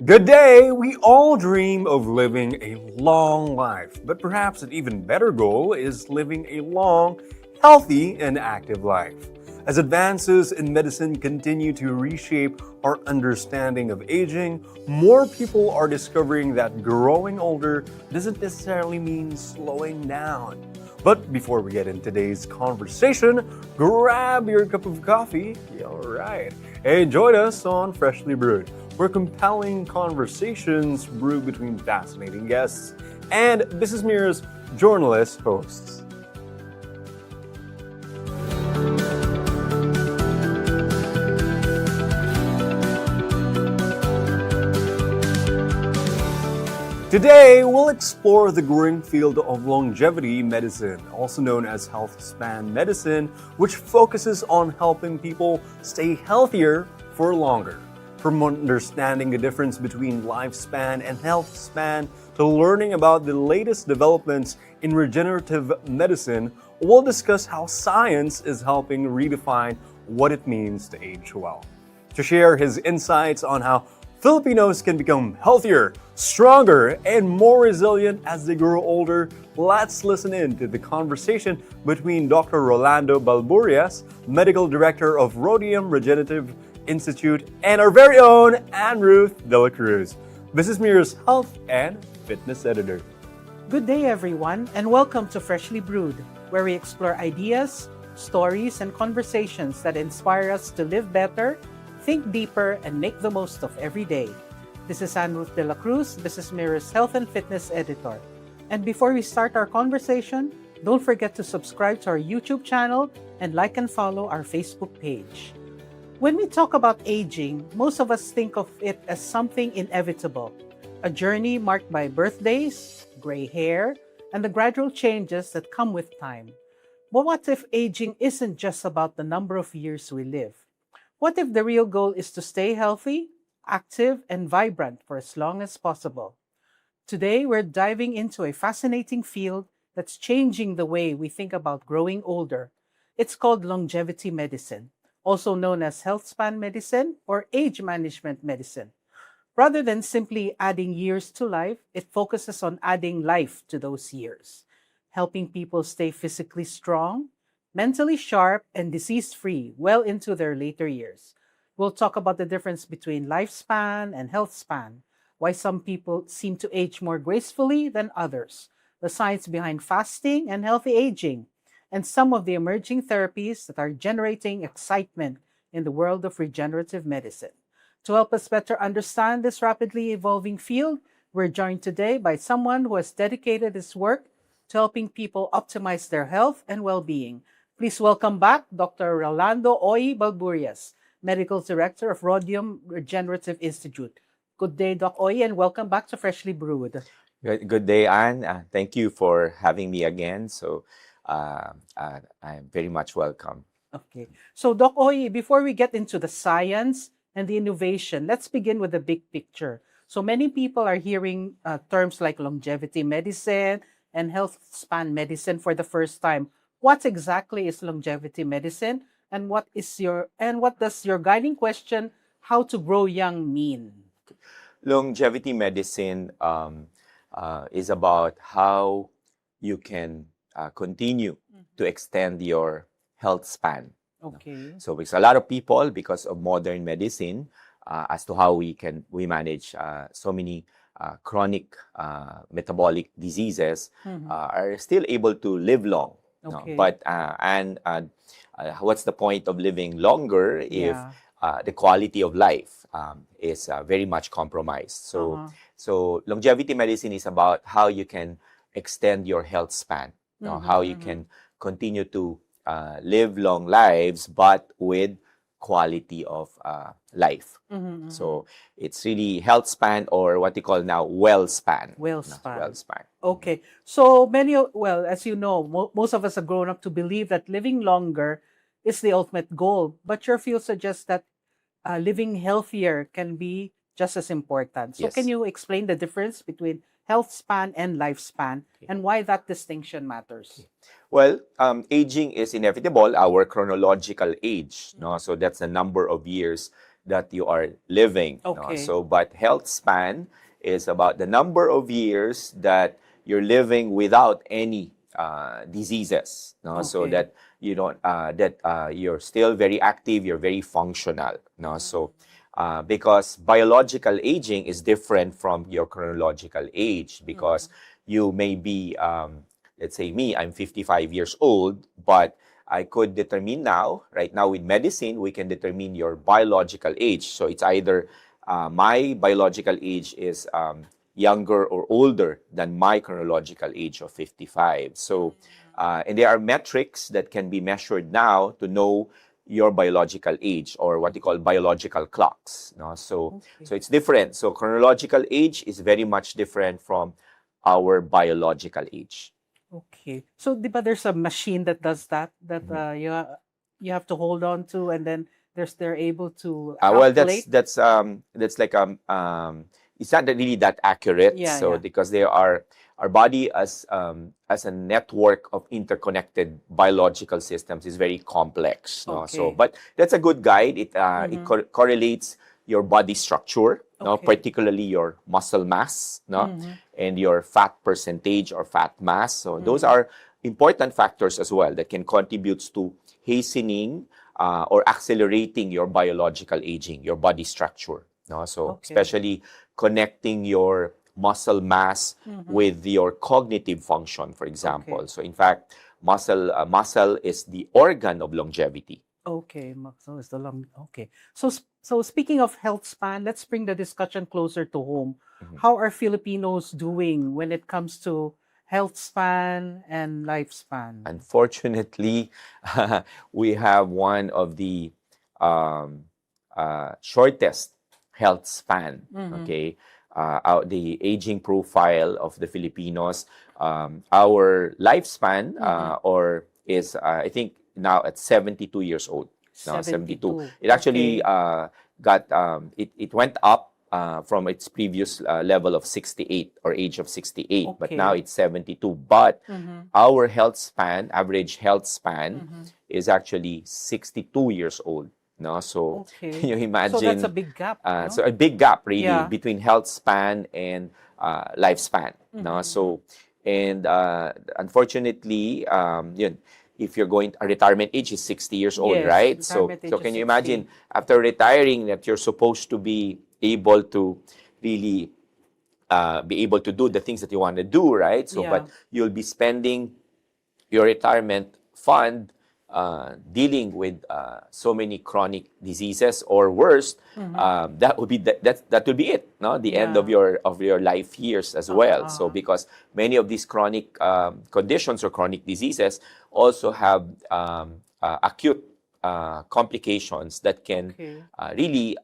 Good day! We all dream of living a long life, but perhaps an even better goal is living a long, healthy, and active life. As advances in medicine continue to reshape our understanding of aging, more people are discovering that growing older doesn't necessarily mean slowing down. But before we get into today's conversation, grab your cup of coffee, alright, and join us on Freshly Brewed, where compelling conversations brew between fascinating guests and BusinessMirror's journalist hosts. Today, we'll explore the growing field of longevity medicine, also known as Healthspan medicine, which focuses on helping people stay healthier for longer. From understanding the difference between lifespan and health span to learning about the latest developments in regenerative medicine, we'll discuss how science is helping redefine what it means to age well. To share his insights on how Filipinos can become healthier, stronger, and more resilient as they grow older, let's listen in to the conversation between Dr. Rolando Balburias, Medical Director of Rhodium Regenerative Institute, and our very own Anne Ruth Dela Cruz, BusinessMirror's Health and Fitness Editor. Good day, everyone, and welcome to Freshly Brewed, where we explore ideas, stories, and conversations that inspire us to live better, think deeper, and make the most of every day. This is Anne Ruth Dela Cruz, BusinessMirror's Health and Fitness Editor. And before we start our conversation, don't forget to subscribe to our YouTube channel and like and follow our Facebook page. When we talk about aging, most of us think of it as something inevitable, a journey marked by birthdays, gray hair, and the gradual changes that come with time. But what if aging isn't just about the number of years we live? What if the real goal is to stay healthy, active, and vibrant for as long as possible? Today, we're diving into a fascinating field that's changing the way we think about growing older. It's called longevity medicine, also known as healthspan medicine or age management medicine. Rather than simply adding years to life, it focuses on adding life to those years, helping people stay physically strong, mentally sharp, and disease-free well into their later years. We'll talk about the difference between lifespan and health span, why some people seem to age more gracefully than others, the science behind fasting and healthy aging, and some of the emerging therapies that are generating excitement in the world of regenerative medicine. To help us better understand this rapidly evolving field, we're joined today by someone who has dedicated his work to helping people optimize their health and well-being. Please welcome back Dr. Rolando Balburias, Medical Director of Rhodium Regenerative Institute. Good day, Doc Oy, and welcome back to Freshly Brewed. Good day, Anne. Thank you for having me again. I'm very much welcome. Okay. So, Doc Oy, before we get into the science and the innovation, let's begin with the big picture. So many people are hearing terms like longevity medicine and health span medicine for the first time. What exactly is longevity medicine, and what does your guiding question, how to grow young, mean? Longevity medicine is about how you can continue to extend your health span. Okay. So because a lot of people, because of modern medicine, as to how we manage so many chronic metabolic diseases, are still able to live long. Okay. But what's the point of living longer if the quality of life is very much compromised? So longevity medicine is about how you can extend your health span, how you can continue to live long lives, but with quality of life. So it's really health span, or what they call now well span. Well span. Well span. Okay. So as you know, most of us have grown up to believe that living longer is the ultimate goal. But your field suggests that living healthier can be just as important. So Yes. can you explain the difference between health span and lifespan and why that distinction matters? Well, aging is inevitable, our chronological age. No? So that's the number of years that you are living. No? Okay. So, but health span is about the number of years that you're living without any diseases. No? So Okay. that you don't you're still very active, you're very functional. No? So because biological aging is different from your chronological age, because you may be, let's say me, I'm 55 years old, but I could determine now, right now with medicine, we can determine your biological age. So it's either my biological age is younger or older than my chronological age of 55. So, and there are metrics that can be measured now to know your biological age, or what you call biological clocks. No? So it's different. So chronological age is very much different from our biological age. Okay. So, di ba there's a machine that does that you have to hold on to, and then they're able to Well, calculate? that's like it's not really that accurate. Yeah, So yeah. because our body as a network of interconnected biological systems is very complex. No? So, Okay. but that's a good guide. It correlates your body structure, no? Okay. Particularly your muscle mass, no? And your fat percentage or fat mass. So those are important factors as well that can contribute to hastening or accelerating your biological aging, your body structure. No? So especially connecting your muscle mass with your cognitive function, for example. Okay. So in fact, muscle is the organ of longevity. Okay, so it's the long. Okay, so speaking of health span, let's bring the discussion closer to home. How are Filipinos doing when it comes to health span and lifespan? Unfortunately, we have one of the shortest health span. Okay, the aging profile of the Filipinos, our lifespan is I think now at 72 years old. No, 72. It actually it went up from its previous level of 68 or age of 68, but now it's 72. But our health span, average health span, is actually 62 years old. No, so can you imagine? So that's a big gap. No? So a big gap really between health span and lifespan. No, so and unfortunately, yun, if you're going, a retirement age is 60 years old, Yes, right? So retirement age so is can you 60. imagine after retiring that you're supposed to be able to really be able to do the things that you want to do, right? So but you'll be spending your retirement fund dealing with so many chronic diseases, or worse, that would be that will be it, no, the end of your life years as well. So because many of these chronic conditions or chronic diseases also have acute complications that can really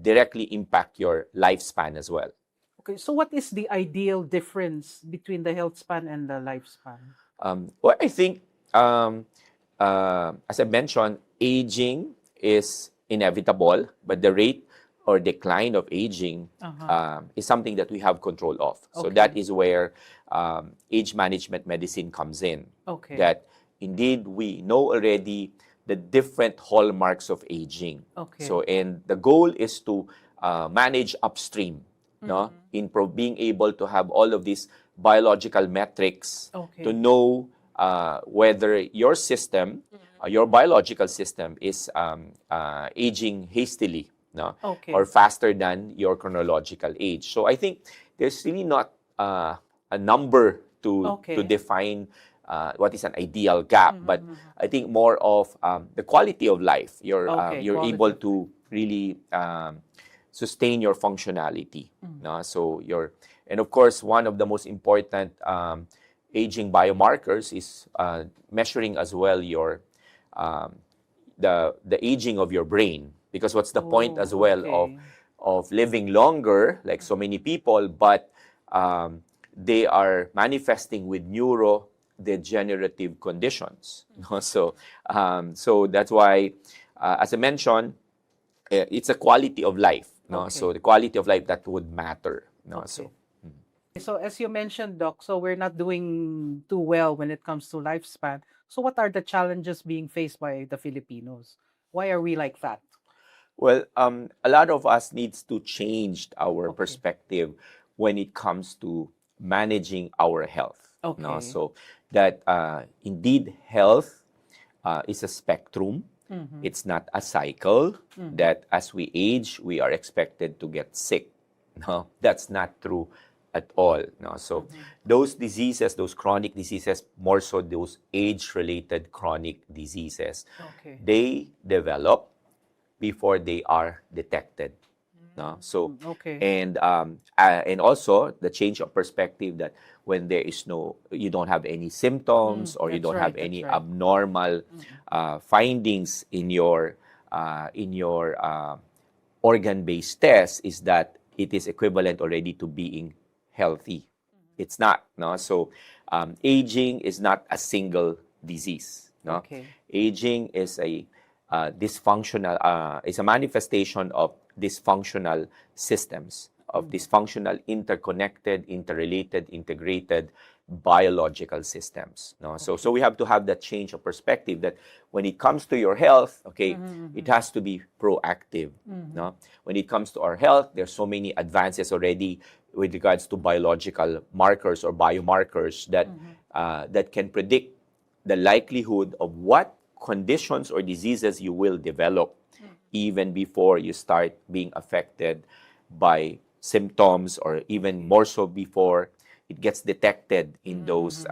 directly impact your lifespan as well. Okay, so what is the ideal difference between the health span and the lifespan? Well, I think as I mentioned, aging is inevitable, but the rate or decline of aging is something that we have control of. So that is where age management medicine comes in. That indeed we know already the different hallmarks of aging. So, and the goal is to manage upstream, no, in being able to have all of these biological metrics to know whether your system, your biological system is aging hastily, no, or faster than your chronological age. So I think there's really not a number to define what is an ideal gap, but I think more of the quality of life. You're able to really sustain your functionality. No? So and of course, one of the most important aging biomarkers is measuring as well your the aging of your brain, because what's the point as well of living longer, like so many people, but they are manifesting with neurodegenerative conditions. So so that's why, as I mentioned, it's a quality of life. No, so the quality of life that would matter. No, So as you mentioned, Doc, so we're not doing too well when it comes to lifespan. So what are the challenges being faced by the Filipinos? Why are we like that? Well, a lot of us needs to change our Okay. perspective when it comes to managing our health. No? Okay. So that indeed health is a spectrum. Mhm. It's not a cycle Mhm. that as we age, we are expected to get sick. No, that's not true at all. No, so those diseases, those chronic diseases, more so those age-related chronic diseases, Okay. they develop before they are detected. No? So, Okay. and also the change of perspective that when there is no, you don't have any symptoms or you That's don't right, have any that's right. abnormal findings in your organ-based test, is that it is equivalent already to being healthy. It's not. No, so aging is not a single disease. No, Okay. aging is a dysfunctional, is a manifestation of dysfunctional systems, of dysfunctional, interconnected, interrelated, integrated biological systems. No? So we have to have that change of perspective that when it comes to your health, okay, it has to be proactive. No? When it comes to our health, there's so many advances already with regards to biological markers or biomarkers that that can predict the likelihood of what conditions or diseases you will develop even before you start being affected by symptoms, or even more so before it gets detected in those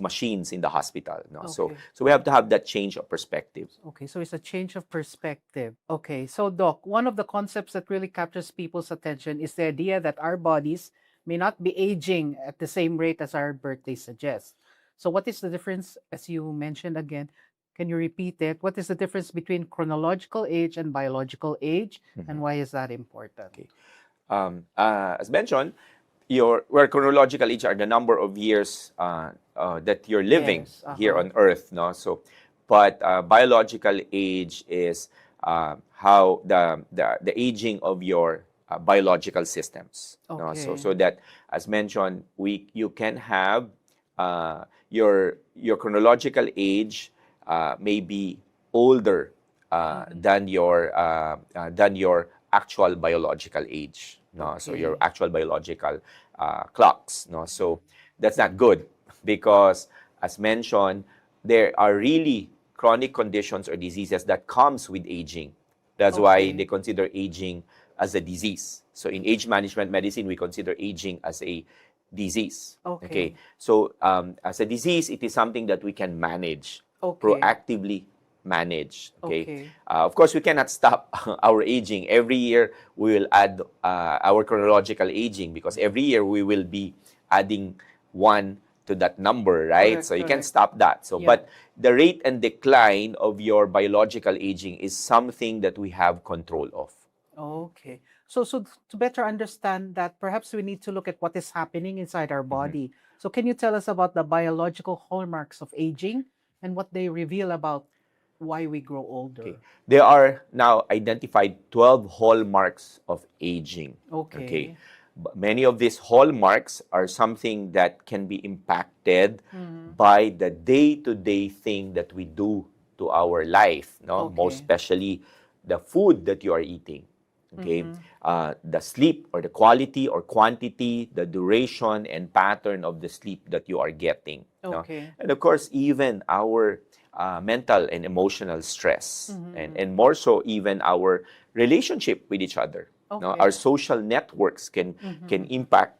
machines in the hospital. No? Okay. So we have to have that change of perspective. Okay, so it's a change of perspective. Okay, so Doc, one of the concepts that really captures people's attention is the idea that our bodies may not be aging at the same rate as our birthday suggests. So what is the difference, as you mentioned again? Can you repeat it? What is the difference between chronological age and biological age, and why is that important? Okay. As mentioned, where chronological age are the number of years that you're living Yes, here on Earth. No, so, but biological age is how the aging of your biological systems. No? So Okay. that, as mentioned, you can have your chronological age may be older than your actual biological age. No, so your Okay. actual biological clocks. No, so that's not good because, as mentioned, there are really chronic conditions or diseases that comes with aging. That's why they Okay. consider aging as a disease. So in age management medicine, we consider aging as a disease. Okay. So as a disease, it is something that we can manage, Okay. proactively manage. Okay. Of course, we cannot stop our aging. Every year, we will add our chronological aging, because every year we will be adding one to that number, right? Correct, So you can correct. stop that. So, Yeah. but the rate and decline of your biological aging is something that we have control of. Okay. So to better understand that, perhaps we need to look at what is happening inside our body. So can you tell us about the biological hallmarks of aging and what they reveal about why we grow older? Okay. There are now identified 12 hallmarks of aging. Okay. But many of these hallmarks are something that can be impacted Mhm. by the day-to-day thing that we do to our life, no? Okay. Most especially the food that you are eating. The sleep, or the quality or quantity, the duration and pattern of the sleep that you are getting. No? Okay. And of course, even our mental and emotional stress, and more so even our relationship with each other. No? Okay. Our social networks can impact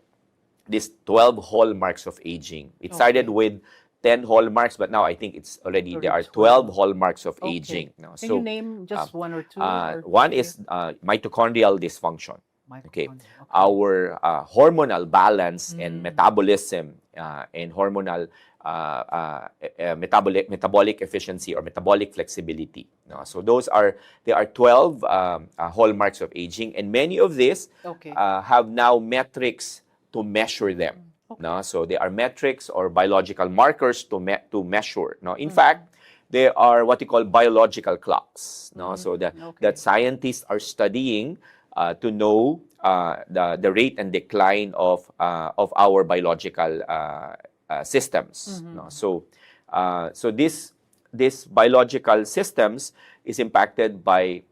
these 12 hallmarks of aging. It started Okay. with 10 hallmarks, but now I think it's already, there are 12 hallmarks of aging. No? Can you name just one or two? One is mitochondrial dysfunction. Okay. Mitochondria. Our hormonal balance and metabolism and hormonal metabolic efficiency or metabolic flexibility. No? So there are 12 hallmarks of aging, and many of these Okay. have now metrics to measure them. No? So they are metrics or biological markers to measure. No? In fact, they are what you call biological clocks. No? So that scientists are studying to know the rate and decline of our biological systems. No? So these biological systems is impacted by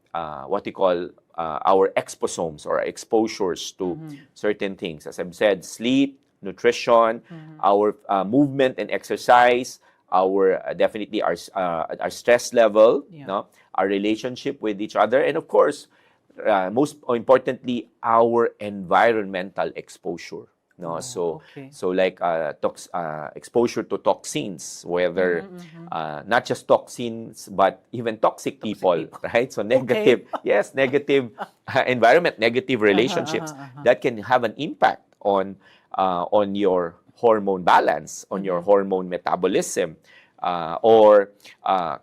what we call our exposomes or exposures to certain things. As I've said, sleep, nutrition, our movement and exercise, our definitely our stress level, no, our relationship with each other, and of course, most importantly, our environmental exposure. No, so like exposure to toxins, whether not just toxins but even toxic people, right? So negative, yes, negative environment, negative relationships that can have an impact on your hormone balance, on your hormone metabolism, or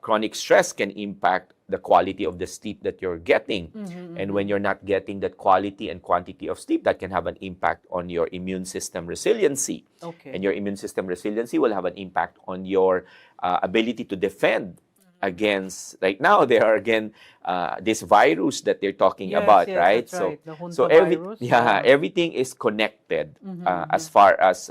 chronic stress can impact the quality of the sleep that you're getting. And when you're not getting that quality and quantity of sleep, that can have an impact on your immune system resiliency. And your immune system resiliency will have an impact on your ability to defend against, right now, there are again this virus that they're talking about, right? So, everything is connected as far as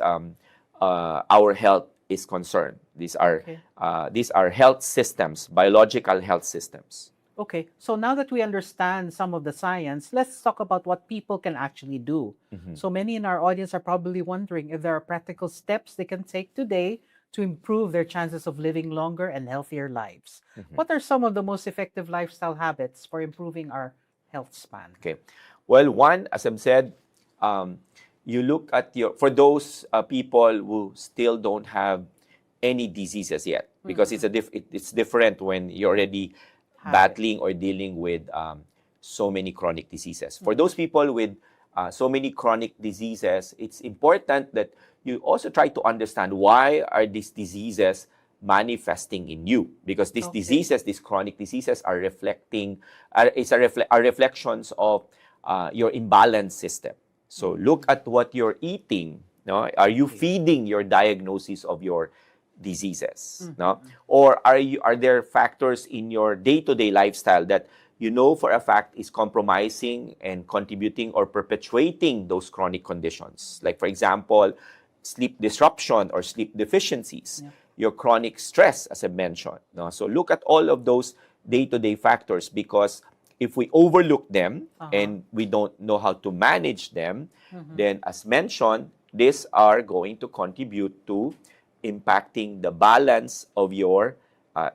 our health is concerned. These are health systems, biological health systems. Okay, so now that we understand some of the science, let's talk about what people can actually do. So many in our audience are probably wondering if there are practical steps they can take today to improve their chances of living longer and healthier lives. What are some of the most effective lifestyle habits for improving our health span? Okay, well, one, as I've said, you look at for those people who still don't have any diseases yet, because it's different when you're already battling or dealing with so many chronic diseases. For those people with so many chronic diseases, it's important that you also try to understand why are these diseases manifesting in you, because these diseases, these chronic diseases, are reflecting are reflections of your imbalanced system. So look at what you're eating. No, are you feeding your diagnosis of your diseases? No, or are there factors in your day-to-day lifestyle that you know for a fact is compromising and contributing or perpetuating those chronic conditions? Like, for example, sleep disruption or sleep deficiencies, your chronic stress, as I mentioned. No? So look at all of those day-to-day factors, because if we overlook them and we don't know how to manage them, then, as mentioned, these are going to contribute to impacting the balance of your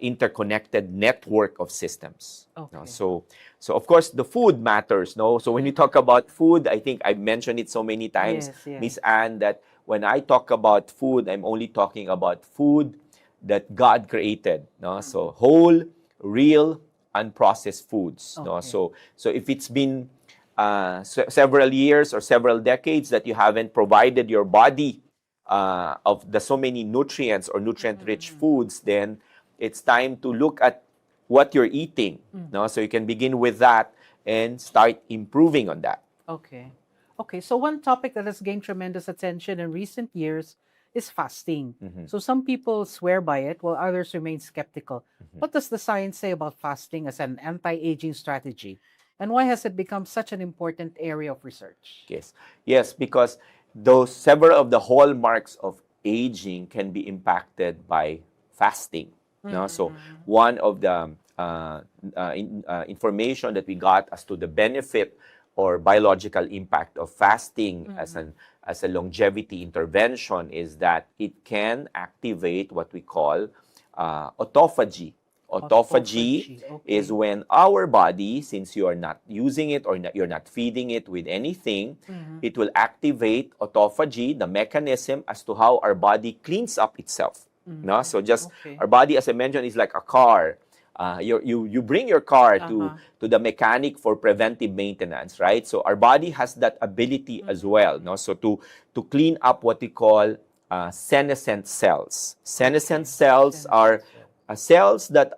interconnected network of systems. No? So of course, the food matters. No, so when we talk about food, I think I've mentioned it so many times, Miss Anne, that when I talk about food, I'm only talking about food that God created. No, so whole, real, unprocessed foods. No, so if it's been several years or several decades that you haven't provided your body of the so many nutrients or nutrient-rich foods, then it's time to look at what you're eating. No? So you can begin with that and start improving on that. Okay, so one topic that has gained tremendous attention in recent years is fasting. So some people swear by it, while others remain skeptical. What does the science say about fasting as an anti-aging strategy? And why has it become such an important area of research? Yes, because those several of the hallmarks of aging can be impacted by fasting. No? So one of the information that we got as to the benefit or biological impact of fasting as a longevity intervention is that it can activate what we call autophagy. Autophagy is when our body, since you are not using it or you're not feeding it with anything, it will activate autophagy, the mechanism as to how our body cleans up itself. No? So just our body, as I mentioned, is like a car. You bring your car to the mechanic for preventive maintenance, right? So our body has that ability as well. No? So to clean up what we call senescent cells. Senescent cells are cells that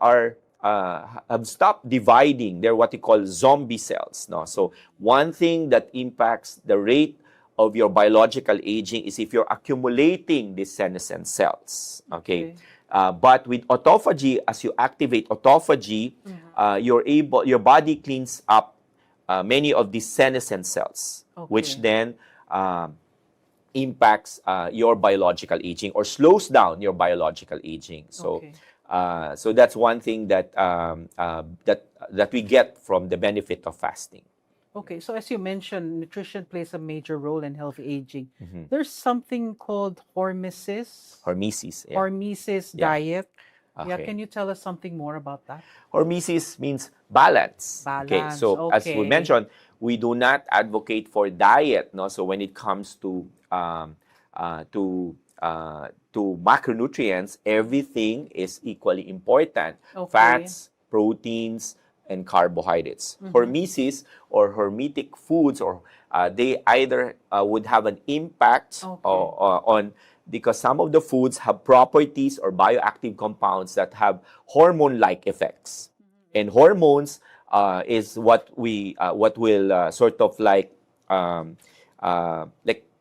have stopped dividing. They're what we call zombie cells. No? So one thing that impacts the rate of your biological aging is if you're accumulating these senescent cells. But with autophagy, as you activate autophagy, your body cleans up many of these senescent cells, which then impacts your biological aging or slows down your biological aging. So So that's one thing that that we get from the benefit of fasting. Okay, so as you mentioned, nutrition plays a major role in healthy aging. Mm-hmm. There's something called hormesis. Hormesis. Yeah. Hormesis Yeah. diet. Yeah, Okay. can you tell us something more about that? Hormesis means balance. Okay, Balance, so as we okay. mentioned, we do not advocate for diet. No, so when it comes to macronutrients, everything is equally important. Okay. Fats, proteins, and carbohydrates. Hormesis or hormetic foods, or they either would have an impact Okay. on, because some of the foods have properties or bioactive compounds that have hormone-like effects. And hormones is what will sort of like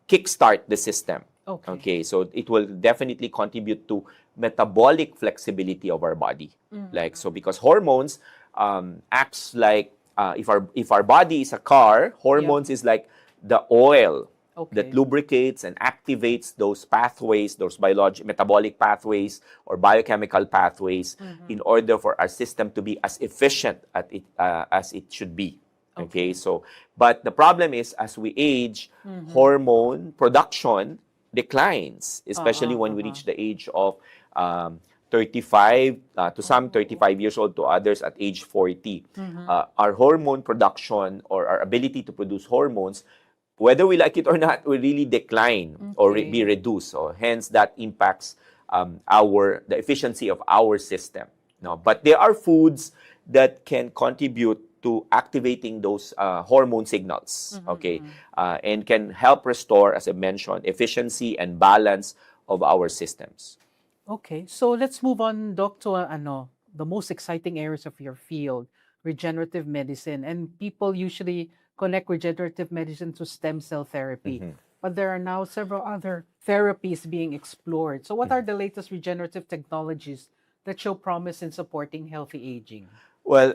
kickstart the system. Okay. Okay, so it will definitely contribute to metabolic flexibility of our body. Like, so because hormones acts like if our body is a car, hormones is like the oil that lubricates and activates those pathways, those metabolic pathways or biochemical pathways, in order for our system to be as efficient as it should be. Okay, so but the problem is, as we age, hormone production declines, especially when we reach the age of 35, to some 35 years old, to others at age 40. Our hormone production, or our ability to produce hormones, whether we like it or not, will really decline or be reduced. So hence that impacts the efficiency of our system. No, but there are foods that can contribute to activating those hormone signals, and can help restore, as I mentioned, efficiency and balance of our systems. Okay, so let's move on, Doc, to the most exciting areas of your field, regenerative medicine. And people usually connect regenerative medicine to stem cell therapy. But there are now several other therapies being explored. So what are the latest regenerative technologies that show promise in supporting healthy aging? Well,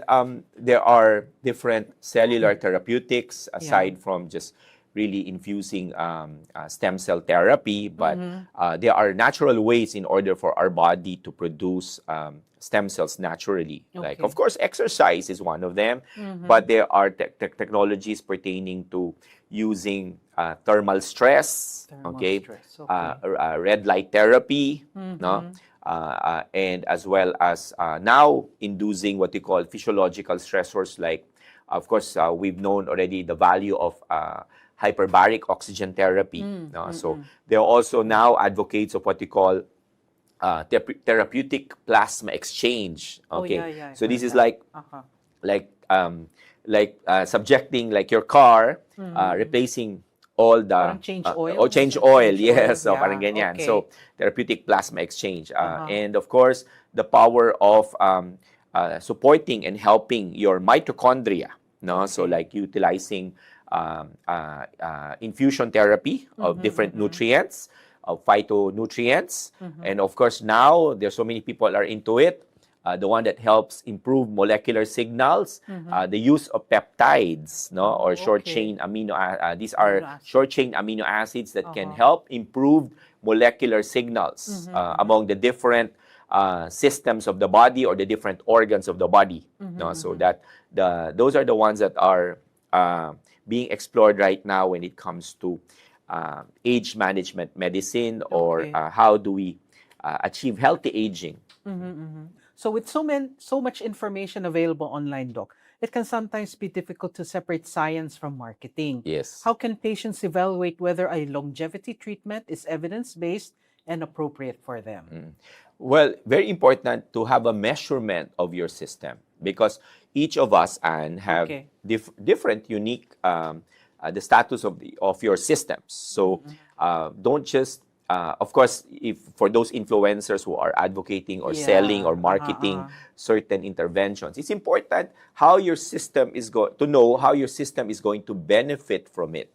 there are different cellular therapeutics aside from just really infusing stem cell therapy, but there are natural ways in order for our body to produce stem cells naturally. Like, of course, exercise is one of them, but there are technologies pertaining to using thermal stress, red light therapy, no? And as well as now inducing what we call physiological stressors, like, of course, we've known already the value of hyperbaric oxygen therapy. So there are also now advocates of what we call therapeutic plasma exchange. Okay, so this is like subjecting like your car, replacing all the change oil, yes, so parang ganyan. So therapeutic plasma exchange, and of course the power of supporting and helping your mitochondria. No, so like utilizing infusion therapy of different nutrients, of phytonutrients, and of course now there's so many people are into it. The one that helps improve molecular signals, the use of peptides, no, or short chain amino. These are short chain amino acids that can help improve molecular signals among the different systems of the body or the different organs of the body. No, so that those are the ones that are being explored right now when it comes to age management medicine, or how do we achieve healthy aging. So with so much information available online, Doc, it can sometimes be difficult to separate science from marketing. Yes. How can patients evaluate whether a longevity treatment is evidence-based and appropriate for them? Well, very important to have a measurement of your system, because each of us, Anne, have different unique the status of your systems. So don't just of course, if for those influencers who are advocating or selling or marketing certain interventions, it's important how your system is to know how your system is going to benefit from it.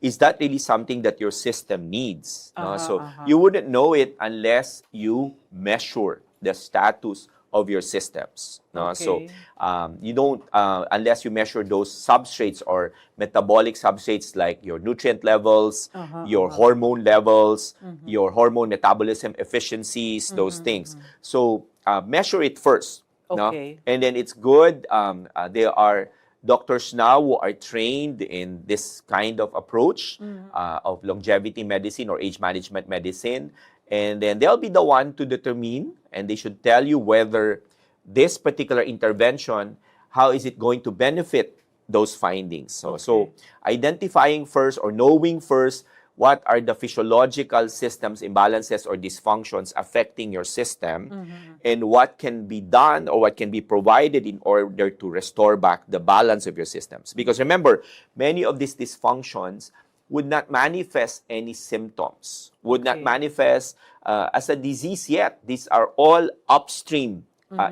Is that really something that your system needs? So you wouldn't know it unless you measure the status of your systems. No? So Okay. you don't, unless you measure those substrates or metabolic substrates like your nutrient levels, your hormone levels, your hormone metabolism efficiencies, those things. So measure it first. No? Okay. And then it's good. There are doctors now who are trained in this kind of approach of longevity medicine or age management medicine. And then they'll be the one to determine, and they should tell you whether this particular intervention, how is it going to benefit those findings. So identifying first or knowing first what are the physiological systems imbalances or dysfunctions affecting your system, and what can be done or what can be provided in order to restore back the balance of your systems. Because remember, many of these dysfunctions would not manifest any symptoms, would not manifest as a disease yet. These are all upstream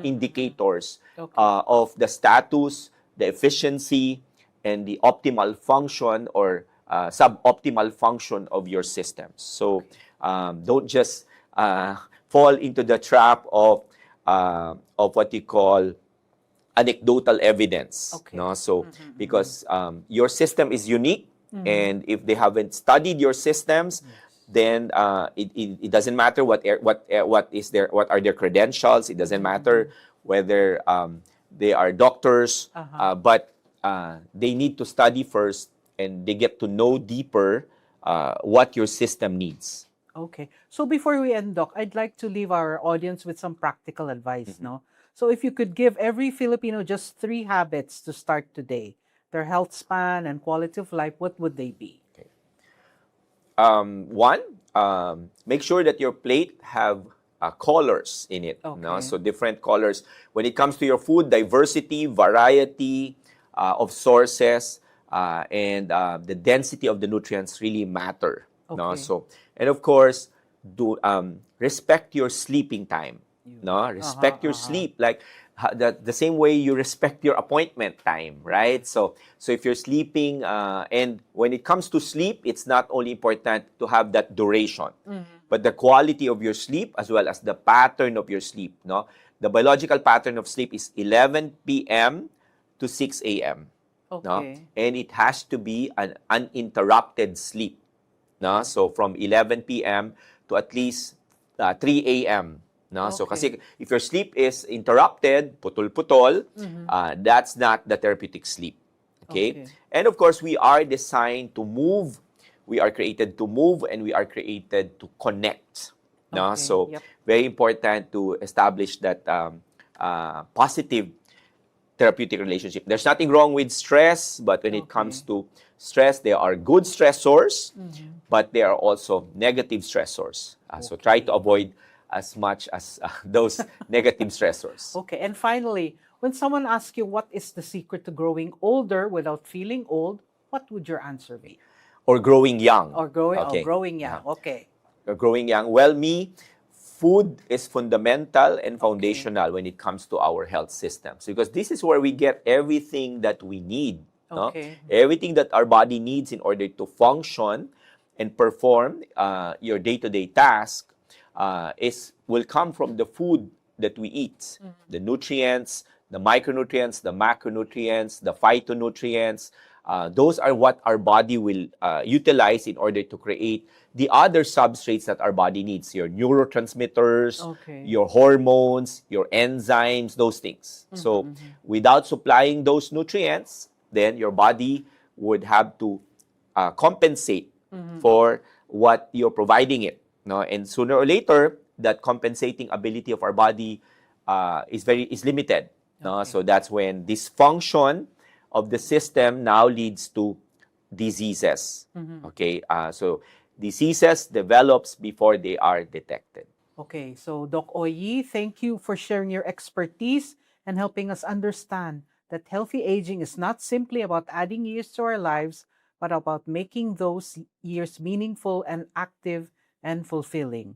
indicators of the status, the efficiency, and the optimal function or suboptimal function of your systems. So don't just fall into the trap of what you call anecdotal evidence. No? So because your system is unique, and if they haven't studied your systems, then it doesn't matter what are their credentials. It doesn't matter whether they are doctors, but they need to study first, and they get to know deeper what your system needs. Okay. So before we end, Doc, I'd like to leave our audience with some practical advice, no? So if you could give every Filipino just 3 habits to start today, their health span and quality of life, what would they be? Okay. One, make sure that your plate have colors in it. No? So different colors. When it comes to your food, diversity, variety of sources, and the density of the nutrients really matter. No? So, and of course, do respect your sleeping time. No, respect your sleep, like the same way you respect your appointment time, right? So if you're sleeping, and when it comes to sleep, it's not only important to have that duration, but the quality of your sleep as well as the pattern of your sleep. No, the biological pattern of sleep is 11 p.m. to 6 a.m. No, and it has to be an uninterrupted sleep. No, so from 11 p.m. to at least 3 a.m. No? So kasi if your sleep is interrupted, putol-putol, that's not the therapeutic sleep. Okay? And of course, we are designed to move. We are created to move, and we are created to connect. No? So very important to establish that positive therapeutic relationship. There's nothing wrong with stress, but when it comes to stress, there are good stressors, but there are also negative stressors. So try to avoid as much as those negative stressors. Okay, and finally, when someone asks you what is the secret to growing older without feeling old, what would your answer be? Or growing young. Or growing young, okay. Or growing young. Well, food is fundamental and foundational when it comes to our health systems, because this is where we get everything that we need. No? Everything that our body needs in order to function and perform your day-to-day task will come from the food that we eat. The nutrients, the micronutrients, the macronutrients, the phytonutrients, those are what our body will utilize in order to create the other substrates that our body needs. Your neurotransmitters, your hormones, your enzymes, those things. So without supplying those nutrients, then your body would have to compensate for what you're providing it. No? And sooner or later, that compensating ability of our body is limited. No? So that's when dysfunction of the system now leads to diseases. So diseases develops before they are detected. Okay, so Doc Oyi, thank you for sharing your expertise and helping us understand that healthy aging is not simply about adding years to our lives, but about making those years meaningful and active and fulfilling.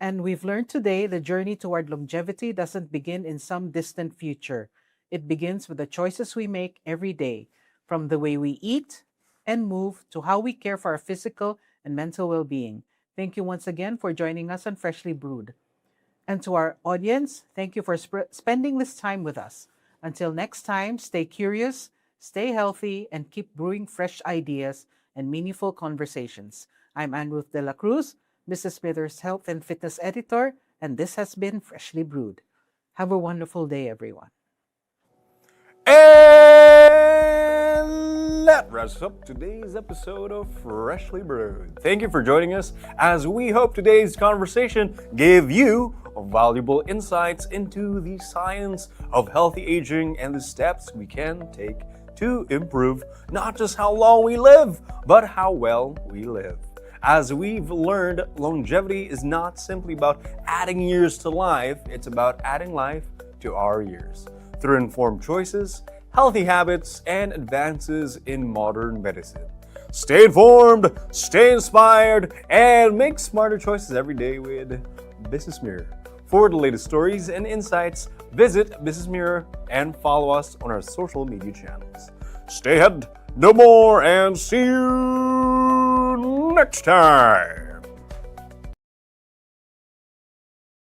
And we've learned today the journey toward longevity doesn't begin in some distant future. It begins with the choices we make every day, from the way we eat and move to how we care for our physical and mental well-being. Thank you once again for joining us on Freshly Brewed. And to our audience, thank you for spending this time with us. Until next time, stay curious, stay healthy, and keep brewing fresh ideas and meaningful conversations. I'm Anne Ruth Dela Cruz, BusinessMirror's Health and Fitness Editor, and this has been Freshly Brewed. Have a wonderful day, everyone. And that wraps up today's episode of Freshly Brewed. Thank you for joining us as we hope today's conversation gave you valuable insights into the science of healthy aging and the steps we can take to improve not just how long we live, but how well we live. As we've learned, longevity is not simply about adding years to life, it's about adding life to our years through informed choices, healthy habits, and advances in modern medicine. Stay informed, stay inspired, and make smarter choices every day with Business Mirror. For the latest stories and insights, visit Business Mirror and follow us on our social media channels. Stay ahead, no more, and see you next time.